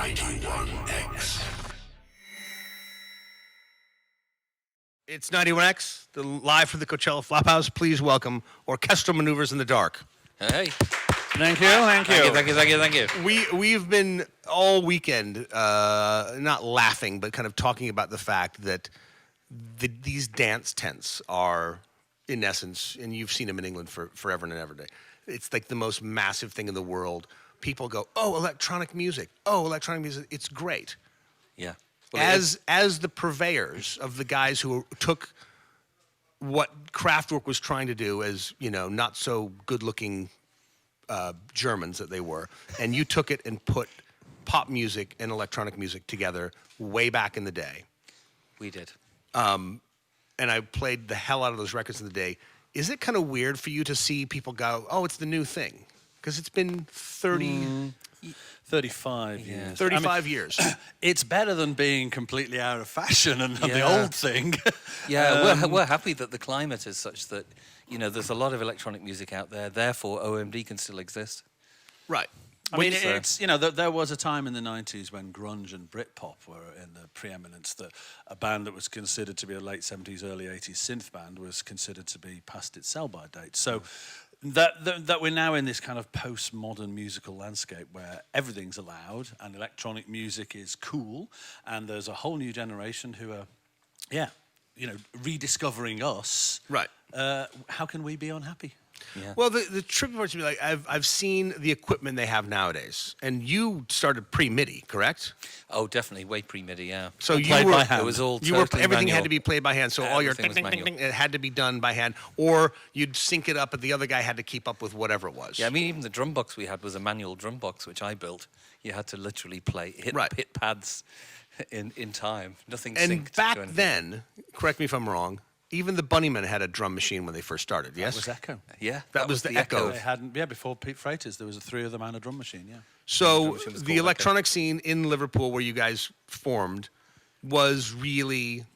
91X. It's 91X, live from the Coachella Flophouse. Please welcome Orchestral Maneuvers in the Dark. Hey. Thank you. We've been all weekend not laughing, but kind of talking about the fact that these dance tents are, in essence, and you've seen them in England for forever and ever day. It's like the most massive thing in the world. People go, oh, electronic music. Oh, electronic music. It's great. Yeah. Well, as the purveyors of the guys who took what Kraftwerk was trying to do as, you know, not so good-looking Germans that they were, and you took it and put pop music and electronic music together way back in the day. We did. And I played the hell out of those records in the day. Is it kind of weird for you to see people go, oh, it's the new thing? Because it's been 35 years. 35 years. It's better than being completely out of fashion and the old thing. Yeah, we're happy that the climate is such that, you know, there's a lot of electronic music out there, therefore OMD can still exist. Right. I mean, it's, you know, there was a time in the 90s when grunge and Britpop were in the preeminence, that a band that was considered to be a late 70s, early 80s synth band was considered to be past its sell-by date. So that we're now in this kind of postmodern musical landscape where everything's allowed and electronic music is cool, and there's a whole new generation who are, you know, rediscovering us. Right. How can we be unhappy? Yeah. Well, the tricky part to me, like I've seen the equipment they have nowadays, and you started pre-MIDI, correct? Oh, definitely, way pre-MIDI, yeah. So you played were, by hand. It was all everything manual. had to be played by hand. So all your Everything was manual. it had to be done by hand, or you'd sync it up, and the other guy had to keep up with whatever it was. Yeah, I mean, even the drum box we had was a manual drum box, which I built. You had to literally hit pads in time. Nothing synced. And back then, correct me if I'm wrong, even the Bunnymen had a drum machine when they first started, yes? That was Echo. Yeah. That was the Echo. They hadn't, before Pete Freitas, there was 3 of them and a drum machine, yeah. So the electronic scene in Liverpool where you guys formed was really...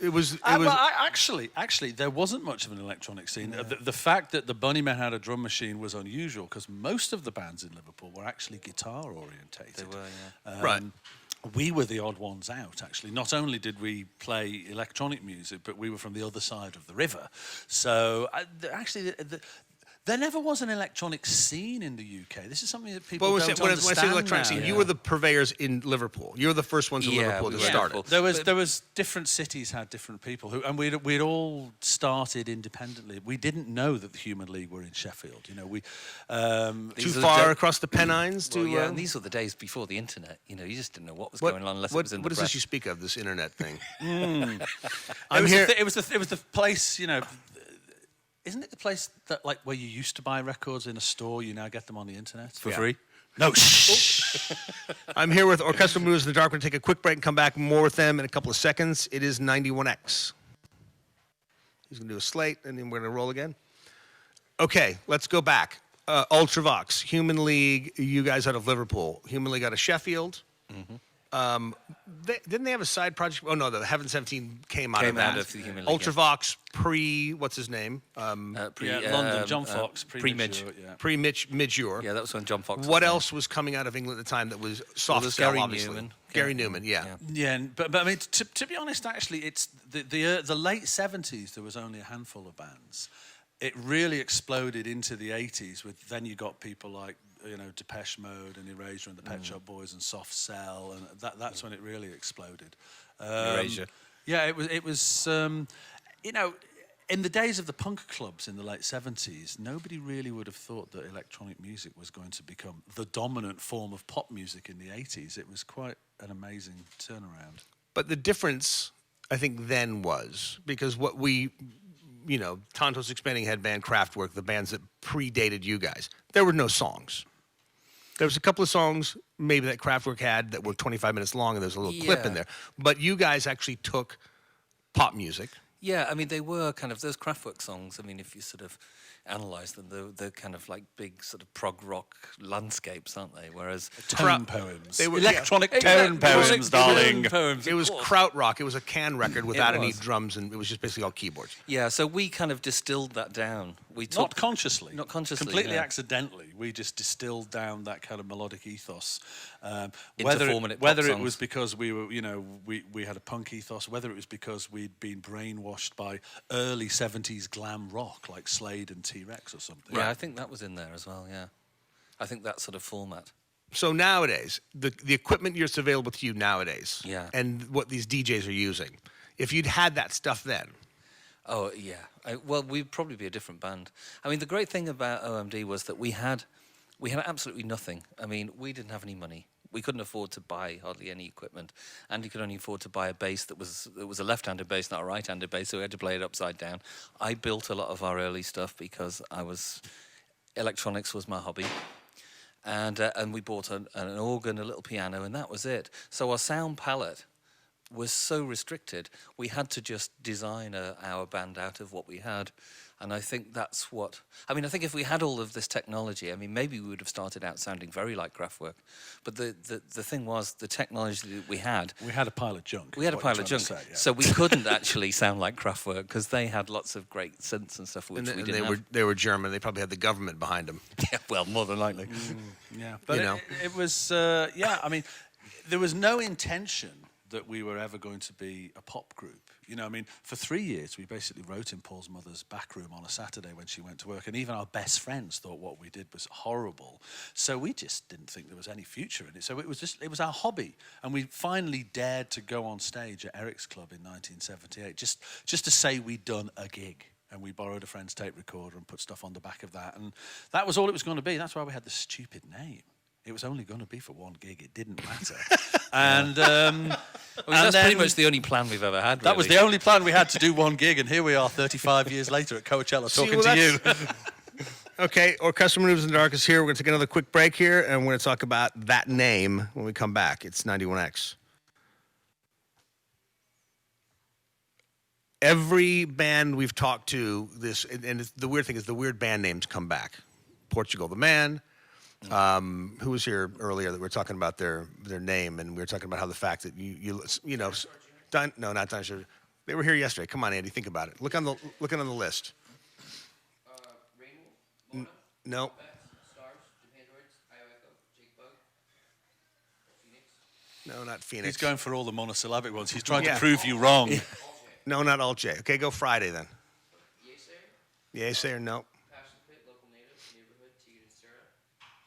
Actually, there wasn't much of an electronic scene. Yeah. The fact that the Bunnymen had a drum machine was unusual because most of the bands in Liverpool were actually guitar orientated. They were, yeah. Right. We were the odd ones out, actually. Not only did we play electronic music, but we were from the other side of the river. So, actually, there never was an electronic scene in the UK. This is something that people don't understand. When I say electronic scene, you were the purveyors in Liverpool. You were the first ones in Liverpool to start it. There was different cities had different people who, and we'd all started independently. We didn't know that the Human League were in Sheffield. You know, we too far across the Pennines to. Well, and these were the days before the internet. You know, you just didn't know what was going on unless it was in the press. What is this you speak of? This internet thing? It was the place. You know. Isn't it the place that, like, where you used to buy records in a store, you now get them on the internet? For free? No, shh. I'm here with Orchestral Maneuvers in the Dark. We're going to take a quick break and come back more with them in a couple of seconds. It is 91X. He's going to do a slate, and then we're going to roll again. Okay, let's go back. Ultravox, Human League, you guys out of Liverpool. Human League out of Sheffield. Mm-hmm. Didn't they have a side project? Oh, no, the Heaven 17 came out of the Human League. Ultravox what's his name? London, John Fox. Pre-Midge. Pre-Midge. Yeah, that was when John Fox What else was coming out of England at the time that was soft cell, Gary obviously? Newman. Gary Newman, yeah. But I mean, to be honest, actually, it's the late 70s, there was only a handful of bands. It really exploded into the 80s then you got people like, you know, Depeche Mode and Erasure and the Pet Shop Boys and Soft Cell, and that's when it really exploded. Erasure. Yeah, it was you know, in the days of the punk clubs in the late 70s, nobody really would have thought that electronic music was going to become the dominant form of pop music in the 80s. It was quite an amazing turnaround. But the difference, I think, then was, because what we... You know, Tonto's Expanding Head Band, Kraftwerk, the bands that predated you guys, there were no songs. There was a couple of songs maybe that Kraftwerk had that were 25 minutes long, and there's a little clip in there. But you guys actually took pop music. Yeah, I mean, they were kind of those Kraftwerk songs. I mean, if you sort of analyze them, they're kind of like big sort of prog rock landscapes, aren't they? Whereas Tone poems. They were- Electronic yeah. tone Exactly. poems, darling. Poems, It of was course. krautrock. It was a can record without any was. drums, and it was just basically all keyboards. Yeah, so we kind of distilled that down. We took Not consciously. Not consciously, Completely yeah. accidentally. We just distilled down that kind of melodic ethos. Into 4-minute pop whether it songs. was because we were, we had a punk ethos, whether it was because we'd been brainwashed by early 70s glam rock like Slade and T-Rex or something. Yeah, I think that was in there as well. Yeah, I think that sort of format. So nowadays, the equipment that's available to you nowadays, Yeah. and what these DJs are using, if you'd had that stuff then, Oh yeah. Well, we'd probably be a different band. I mean, the great thing about OMD was that we had absolutely nothing. I mean, we didn't have any money. We couldn't afford to buy hardly any equipment. Andy could only afford to buy a bass that was a left-handed bass, not a right-handed bass, so we had to play it upside down. I built a lot of our early stuff because electronics was my hobby. And we bought an organ, a little piano, and that was it. So our sound palette was so restricted, we had to just design our band out of what we had. And I think that's what... I mean, I think if we had all of this technology, I mean, maybe we would have started out sounding very like Kraftwerk. But the thing was, the technology that we had... We had a pile of junk. We had a is what pile you're of junk, trying to say, yeah. so we couldn't actually sound like Kraftwerk because they had lots of great synths and stuff which we didn't have. they were German. They probably had the government behind them. Yeah, well, more than likely. Yeah, but You know. it was, I mean, there was no intention that we were ever going to be a pop group. I mean, for 3 years, we basically wrote in Paul's mother's back room on a Saturday when she went to work, and even our best friends thought what we did was horrible. So we just didn't think there was any future in it. So it was our hobby, and we finally dared to go on stage at Eric's Club in 1978, just to say we'd done a gig. And we borrowed a friend's tape recorder and put stuff on the back of that, and that was all it was going to be. That's why we had the stupid name. It was only going to be for one gig. It didn't matter. And That's pretty much the only plan we've ever had, really. that was the only plan we had, to do one gig, and here we are 35 years later at Coachella talking to you. Okay, Orchestral Maneuvers in the Dark is here. We're going to take another quick break here, and we're going to talk about that name when we come back. It's 91X. Every band we've talked to, the weird thing is the weird band names come back. Portugal the Man. Who was here earlier that we were talking about their name, and we were talking about how the fact that no, not Dinosaur. They were here yesterday. Come on, Andy, think about it. Looking on the list. Rainwolf, Mona, No, Stars, Japandroids, Ioecho, Jake Bug, Phoenix, no, not Phoenix. He's going for all the monosyllabic ones. He's trying Yeah. to prove you wrong. No, not Alt J. Okay, go Friday then. Yesayer, Yesayer, no. Passion Pit, Local Native, Neighborhood, Tegan and Sarah,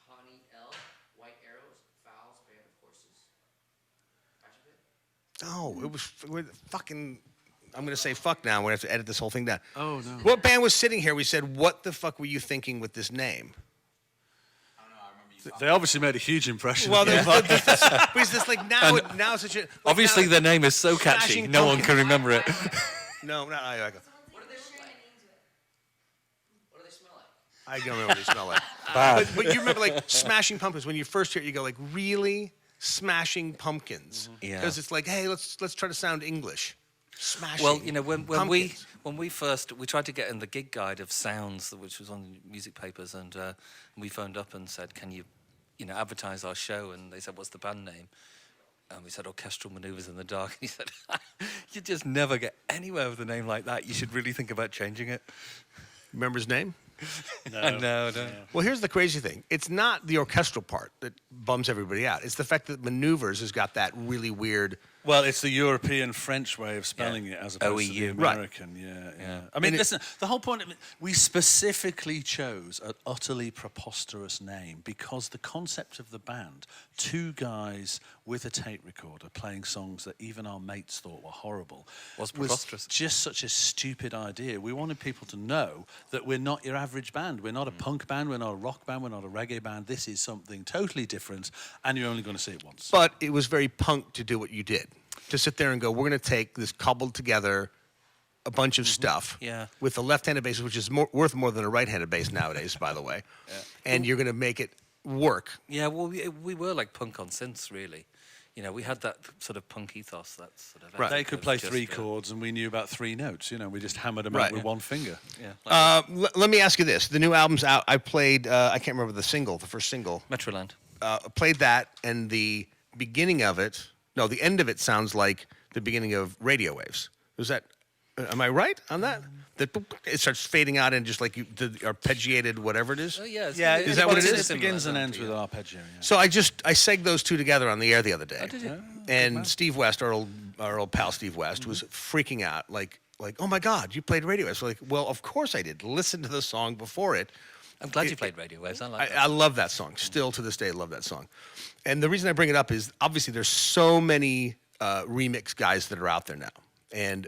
Hani L, White Arrows, Fowls, Band of Horses, Passion Pit. No, it was fucking. I'm going to say fuck now. We have to edit this whole thing down. Oh, no. What band was sitting here? We said, what the fuck were you thinking with this name? They obviously made a huge impression. Well, on you. there's this like now such a. Like Obviously, now, the name is so catchy, Smashing no one can remember it. No, not Ioecho. What do they look like? What do they smell like? I don't remember what they smell like. Bad. But you remember like Smashing Pumpkins when you first hear it, you go like, really, Smashing Pumpkins? Yeah. Because it's like, hey, let's try to sound English. Smashing. Well, when Pumpkins. we tried to get in the gig guide of sounds, which was on music papers, and we phoned up and said, can you advertise our show? And they said, what's the band name? And we said, Orchestral Maneuvers in the Dark. And he said, you just never get anywhere with a name like that. You should really think about changing it. Remember his name? No. Well, here's the crazy thing. It's not the orchestral part that bums everybody out. It's the fact that Maneuvers has got that really weird. Well, it's the European French way of spelling it as opposed to the OEU. Right. American. Yeah. I mean, listen, the whole point of it, we specifically chose an utterly preposterous name because the concept of the band, two guys with a tape recorder playing songs that even our mates thought were horrible, Was preposterous. just such a stupid idea. We wanted people to know that we're not your average band. We're not a punk band. We're not a rock band. We're not a reggae band. This is something totally different, and you're only going to see it once. But it was very punk to do what you did. To sit there and go, we're going to take this cobbled together a bunch of stuff Yeah. with a left-handed bass, which is worth more than a right-handed bass nowadays, by the way. And you're going to make it work. Yeah, well, we were like punk on synths, really. You know, we had that sort of punk ethos. That sort of Right. They ethic could of play just, 3 chords, and we knew about 3 notes. You know, we just hammered them Right. out with one finger. Yeah, like Let me ask you this: the new album's out. I played. I can't remember the first single. Metroland. Played that, and the beginning of it. No, the end of it sounds like the beginning of Radio Waves. Was that? Am I right on that? It starts fading out and just like the arpeggiated whatever it is. Oh yeah, Yeah, Is that what it is? It begins and ends with arpeggio. Yeah. So I segged those two together on the air the other day. Oh, did you? And Steve West, our old pal Steve West, was freaking out, like, oh my God, you played Radio Waves. So like, well, of course I did. Listen to the song before it. I'm glad you played Radio Waves. I like that. I love that song. Still to this day, I love that song. And the reason I bring it up is obviously there's so many remix guys that are out there now, and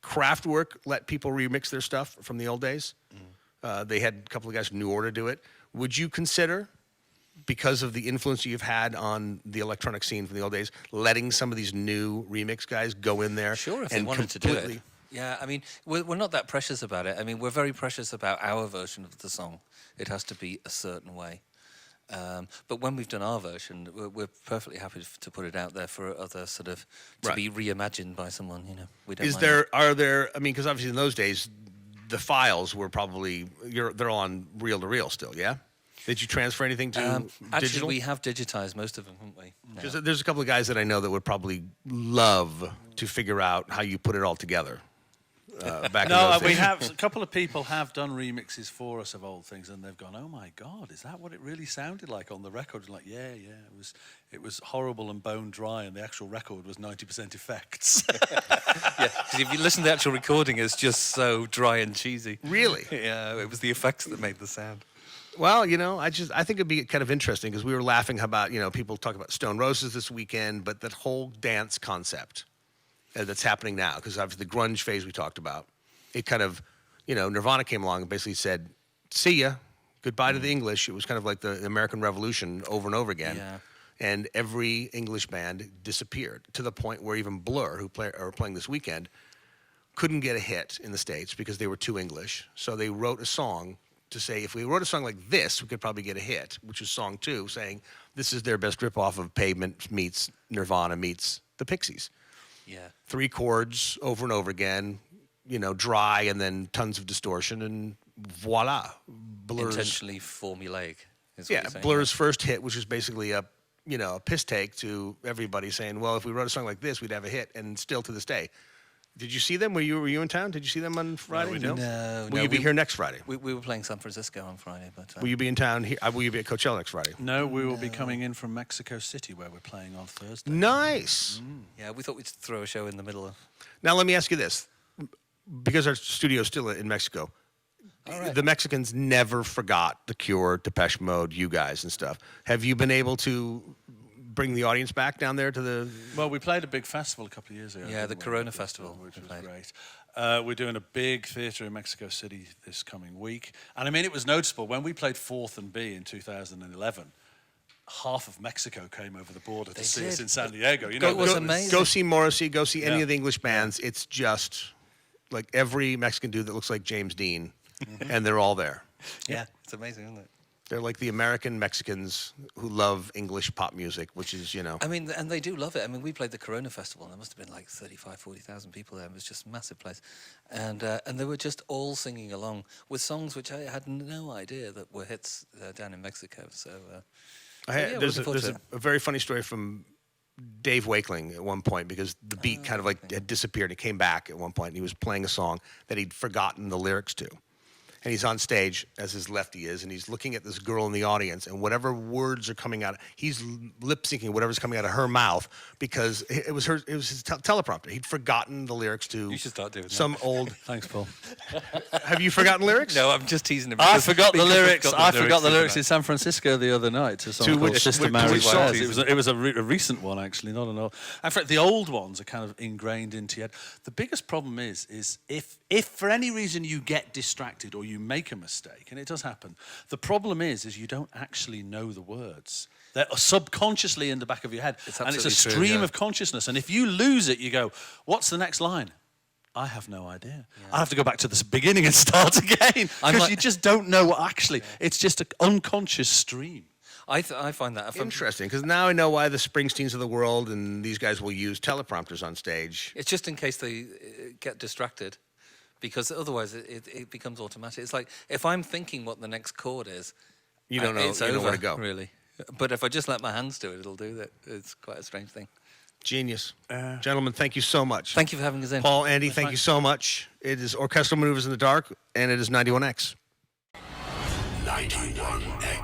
Kraftwerk let people remix their stuff from the old days. They had a couple of guys from New Order do it. Would you consider, because of the influence you've had on the electronic scene from the old days, letting some of these new remix guys go in there? Sure, if they and wanted to do it. completely- Yeah, I mean, we're not that precious about it. I mean, we're very precious about our version of the song. It has to be a certain way. But when we've done our version, we're perfectly happy to put it out there for other sort of to Right. be reimagined by someone. You know, we don't. Is mind there? Are there? I mean, because obviously in those days, the files were probably they're all on reel to reel still. Yeah. Did you transfer anything to that. Actually, digital? we have digitized most of them, haven't we? No. Because there's a couple of guys that I know that would probably love to figure out how you put it all together. Back in No, those we days. have. A couple of people have done remixes for us of old things, and they've gone, "Oh my God, is that what it really sounded like on the record?" And like, yeah, it was horrible and bone dry, and the actual record was 90% effects. Yeah, 'cause if you listen to the actual recording, it's just so dry and cheesy. Really? Yeah, it was the effects that made the sound. Well, you know, I think it'd be kind of interesting because we were laughing about, you know, people talk about Stone Roses this weekend, but that whole dance concept that's happening now, because obviously the grunge phase we talked about, it kind of, you know, Nirvana came along and basically said, "See ya, goodbye to the English." It was kind of like the American Revolution over and over again. Yeah. And every English band disappeared to the point where even Blur, who are playing this weekend, couldn't get a hit in the States because they were too English. So they wrote a song to say, if we wrote a song like this, we could probably get a hit, which is song 2, saying this is their best ripoff of Pavement meets Nirvana meets the Pixies. Yeah. 3 chords over and over again, you know, dry and then tons of distortion, and voila. Blur's, Intentionally formulaic. Is what yeah, you're saying. Blur's first hit, which was basically a piss take to everybody saying, well, if we wrote a song like this, we'd have a hit, and still to this day. Did you see them? Were you in town? Did you see them on Friday? we didn't. No, Will no, you be we- here next Friday? We were playing San Francisco on Friday, but Will you be in town here? Will you be at Coachella next Friday? No, we will be coming in from Mexico City, where we're playing on Thursday. Nice. yeah, we thought we'd throw a show in the middle of. Now let me ask you this, because our studio is still in Mexico. The Mexicans never forgot The Cure, Depeche Mode, you guys and stuff. Have you been able to bring the audience back down there to the? Well, we played a big festival a couple of years ago. Yeah, the didn't we? Corona Festival which we was played. great. We're doing a big theatre in Mexico City this coming week, and I mean, it was noticeable when we played 4th and B in 2011. Half of Mexico came over the border to see us did. in San Diego. You It know, was the- amazing. Go see Morrissey. Go see any Yeah. of the English bands. It's just like every Mexican dude that looks like James Dean, and they're all there. Yeah, it's amazing, isn't it? They're like the American Mexicans who love English pop music, which is, you know. I mean, and they do love it. I mean, we played the Corona Festival, and there must have been like 35, 40,000 people there. It was just a massive place. And they were just all singing along with songs which I had no idea that were hits down in Mexico. So, yeah, we're There's, looking forward to a very funny story from Dave Wakeling at one point, because the beat kind of like had disappeared. He came back at one point, and he was playing a song that he'd forgotten the lyrics to. And he's on stage, as his lefty is, and he's looking at this girl in the audience, and whatever words are coming out, he's lip syncing whatever's coming out of her mouth, because it was his teleprompter. He'd forgotten the lyrics to You should start doing that. some old. Thanks, Paul. Have you forgotten lyrics? no, I'm just teasing him. I because- forgot the because I lyrics. I forgot the lyrics tonight. in San Francisco the other night to a song To called which- Sister which- Mary which song? Swears. It was a recent one, actually, not an old. In fact, the old ones are kind of ingrained into your head. The biggest problem is if for any reason you get distracted or you make a mistake, and it does happen, the problem is you don't actually know the words. They're subconsciously in the back of your head, It's and it's a absolutely true, stream yeah. of consciousness. And if you lose it, you go, "What's the next line?" I have no idea. I have to go back to the beginning and start again I'm because like- you just don't know what actually. It's just an unconscious stream. I find that if I'm- Interesting, because now I know why the Springsteens of the world and these guys will use teleprompters on stage. it's just in case they get distracted, because otherwise it becomes automatic. It's like if I'm thinking what the next chord is, You don't know, it's you know where over, to go. really. But if I just let my hands do it, it'll do that. It's quite a strange thing. Genius. Gentlemen, thank you so much. Thank you for having us in. Paul, Andy, thank you so much. It is Orchestral Maneuvers in the Dark, and it is 91X. 91X.